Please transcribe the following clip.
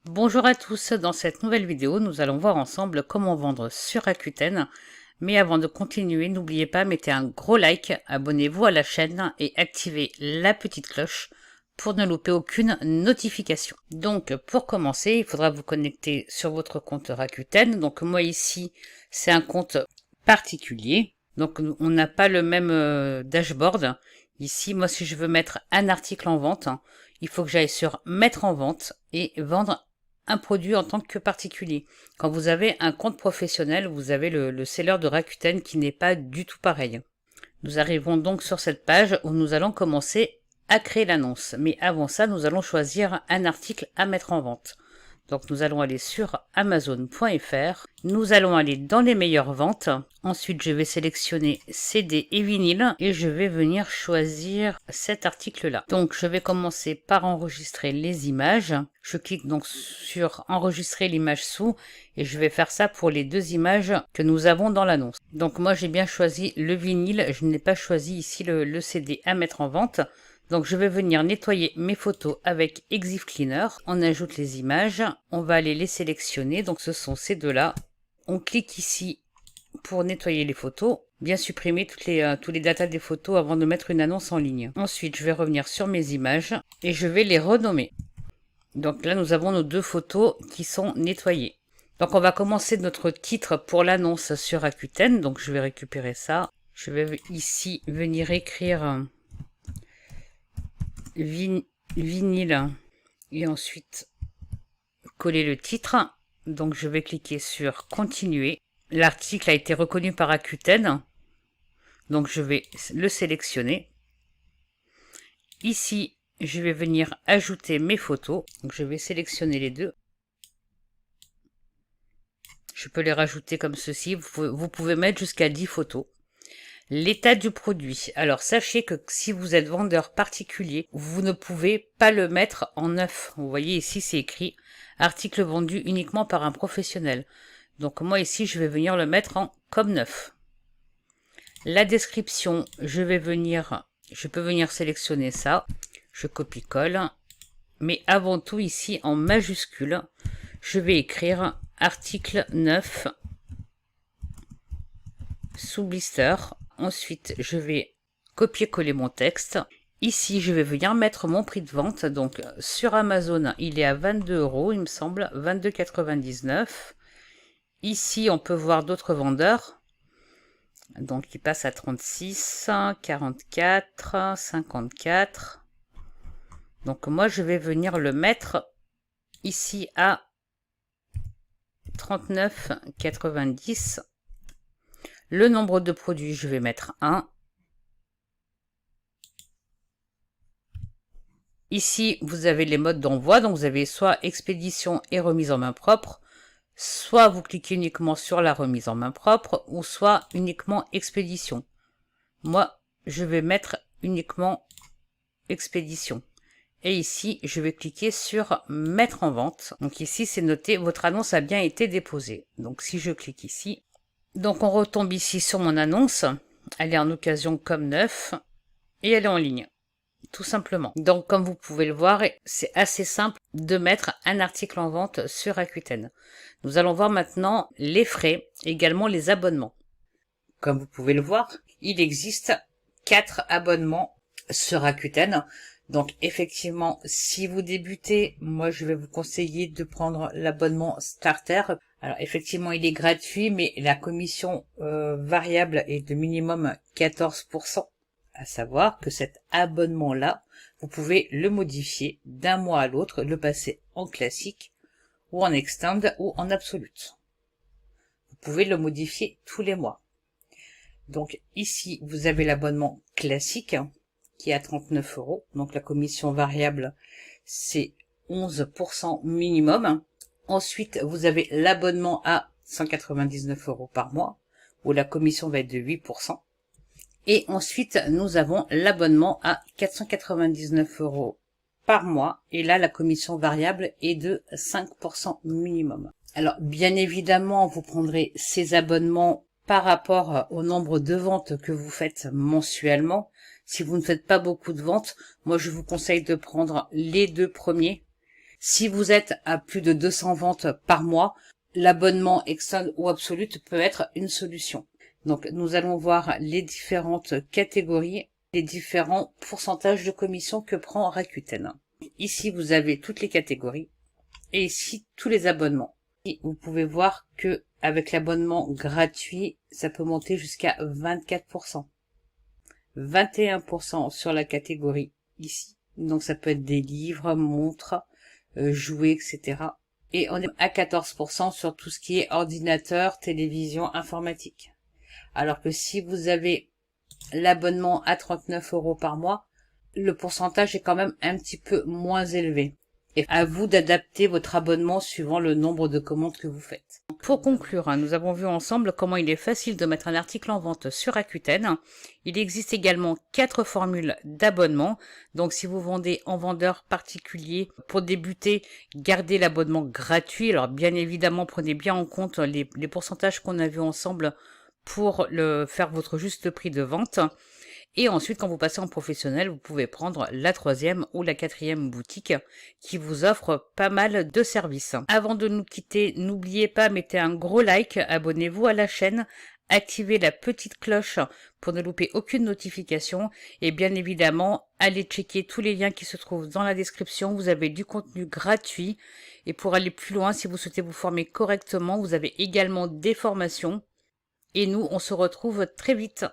Bonjour à tous, dans cette nouvelle vidéo, nous allons voir ensemble comment vendre sur Rakuten. Mais avant de continuer, n'oubliez pas, mettez un gros like, abonnez-vous à la chaîne et activez la petite cloche pour ne louper aucune notification. Donc pour commencer, il faudra vous connecter sur votre compte Rakuten. Donc moi ici, c'est un compte particulier. Donc on n'a pas le même dashboard. Ici, moi si je veux mettre un article en vente, il faut que j'aille sur mettre en vente et vendre un produit en tant que particulier. Quand vous avez un compte professionnel, vous avez le seller de Rakuten qui n'est pas du tout pareil. Nous arrivons donc sur cette page où nous allons commencer à créer l'annonce. Mais avant ça, nous allons choisir un article à mettre en vente. Donc nous allons aller sur Amazon.fr, nous allons aller dans les meilleures ventes, ensuite je vais sélectionner CD et vinyle et je vais venir choisir cet article-là. Donc je vais commencer par enregistrer les images, je clique donc sur enregistrer l'image sous et je vais faire ça pour les deux images que nous avons dans l'annonce. Donc moi j'ai bien choisi le vinyle, je n'ai pas choisi ici le CD à mettre en vente. Donc je vais venir nettoyer mes photos avec Exif Cleaner. On ajoute les images, on va aller les sélectionner, donc ce sont ces deux-là. On clique ici pour nettoyer les photos, bien supprimer tous les datas des photos avant de mettre une annonce en ligne. Ensuite je vais revenir sur mes images et je vais les renommer. Donc là nous avons nos deux photos qui sont nettoyées. Donc on va commencer notre titre pour l'annonce sur Rakuten, donc je vais récupérer ça. Je vais ici venir écrire vinyle et ensuite coller le titre. Donc je vais cliquer sur continuer. L'article a été reconnu par Rakuten, donc je vais le sélectionner. Ici je vais venir ajouter mes photos, donc je vais sélectionner les deux. Je peux les rajouter comme ceci, vous pouvez mettre jusqu'à 10 photos. L'état du produit. Alors sachez que si vous êtes vendeur particulier, vous ne pouvez pas le mettre en neuf. Vous voyez ici c'est écrit article vendu uniquement par un professionnel. Donc moi ici je vais venir le mettre en comme neuf. La description, je peux venir sélectionner ça. Je copie-colle. Mais avant tout ici en majuscule, je vais écrire article 9 sous blister. Ensuite, je vais copier-coller mon texte. Ici, je vais venir mettre mon prix de vente. Donc, sur Amazon, il est à 22 €, il me semble, 22,99 €. Ici, on peut voir d'autres vendeurs. Donc, il passe à 36, 44, 54. Donc, moi, je vais venir le mettre ici à 39,90 €. Le nombre de produits, je vais mettre 1. Ici, vous avez les modes d'envoi, donc vous avez soit expédition et remise en main propre, soit vous cliquez uniquement sur la remise en main propre, ou soit uniquement expédition. Moi, je vais mettre uniquement expédition. Et ici, je vais cliquer sur mettre en vente. Donc ici, c'est noté, votre annonce a bien été déposée. Donc si je clique ici, donc on retombe ici sur mon annonce, elle est en occasion comme neuf, et elle est en ligne. Tout simplement. Donc comme vous pouvez le voir, c'est assez simple de mettre un article en vente sur Rakuten. Nous allons voir maintenant les frais, également les abonnements. Comme vous pouvez le voir, il existe 4 abonnements sur Rakuten. Donc effectivement, si vous débutez, moi je vais vous conseiller de prendre l'abonnement Starter. Alors effectivement, il est gratuit, mais la commission variable est de minimum 14%. À savoir que cet abonnement-là, vous pouvez le modifier d'un mois à l'autre, le passer en classique, ou en extend, ou en absolute. Vous pouvez le modifier tous les mois. Donc ici, vous avez l'abonnement classique, qui est à 39 €. Donc la commission variable, c'est 11% minimum. Ensuite, vous avez l'abonnement à 199 € par mois, où la commission va être de 8%. Et ensuite, nous avons l'abonnement à 499 € par mois. Et là, la commission variable est de 5% minimum. Alors, bien évidemment, vous prendrez ces abonnements par rapport au nombre de ventes que vous faites mensuellement. Si vous ne faites pas beaucoup de ventes, moi, je vous conseille de prendre les deux premiers. Si vous êtes à plus de 200 ventes par mois, l'abonnement Extend ou Absolute peut être une solution. Donc, nous allons voir les différentes catégories, les différents pourcentages de commission que prend Rakuten. Ici, vous avez toutes les catégories et ici, tous les abonnements. Et vous pouvez voir que avec l'abonnement gratuit, ça peut monter jusqu'à 24%. 21% sur la catégorie ici. Donc, ça peut être des livres, montres, jouets, etc. Et on est à 14% sur tout ce qui est ordinateur, télévision, informatique. Alors que si vous avez l'abonnement à 39 € par mois, le pourcentage est quand même un petit peu moins élevé. Et à vous d'adapter votre abonnement suivant le nombre de commandes que vous faites. Pour conclure, nous avons vu ensemble comment il est facile de mettre un article en vente sur Rakuten. Il existe également 4 formules d'abonnement. Donc si vous vendez en vendeur particulier, pour débuter, gardez l'abonnement gratuit. Alors bien évidemment, prenez bien en compte les pourcentages qu'on a vus ensemble pour faire votre juste prix de vente. Et ensuite, quand vous passez en professionnel, vous pouvez prendre la 3e ou la 4e boutique qui vous offre pas mal de services. Avant de nous quitter, n'oubliez pas, mettez un gros like, abonnez-vous à la chaîne, activez la petite cloche pour ne louper aucune notification et bien évidemment, allez checker tous les liens qui se trouvent dans la description. Vous avez du contenu gratuit et pour aller plus loin, si vous souhaitez vous former correctement, vous avez également des formations. Et nous, on se retrouve très vite.